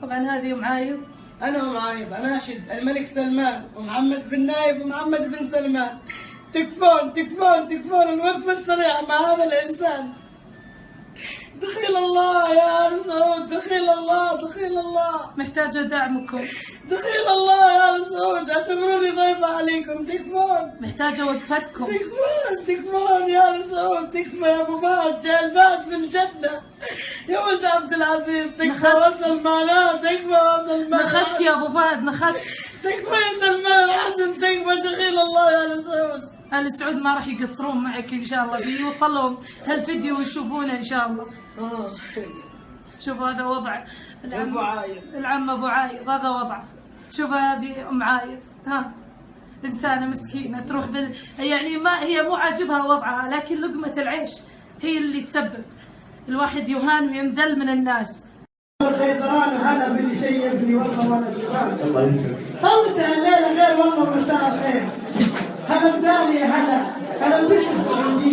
طبعا هذه ام عايض. انا ام عايض اناشد الملك سلمان ومحمد بن نايف ومحمد بن سلمان، تكفون تكفون تكفون الوقفه السريعه مع هذا الانسان. دخيل الله يا ال سعود، دخيل الله دخيل الله. محتاجه دعمكم. دخيل الله يا ال سعود، اعتبروني ضيفه عليكم. تكفون. محتاجه وقفتكم. تكفون تكفون يا ال سعود، تكفى يا ابو فهد، جاي الفهد في الجنه يا ولد عبد العزيز. تكفى وسلمان، تكفى وسلمان. نخدت يا ابو فهد، نخدت. تكفى يا سلمان الحسن، تكفى. دخيل الله يا ال سعود. ال سعود ما راح يقصرون معك ان شاء الله، بيوصلهم هالفيديو ويشوفونه ان شاء الله. شوفوا هذا وضع ابو عايض، العم ابو عايض، هذا وضعه. شوف هذه ام عايض، ها انسانه مسكينه تروح يعني ما هي مو عاجبها وضعها، لكن لقمه العيش هي اللي تسبب الواحد يهان وينذل من الناس. الخيزران هلا باللي شيبني والله وانا جبان. الله يسلمك. طلت الليله غير والله مساء الخير. هلا بدالي، هلا بنت السعوديه.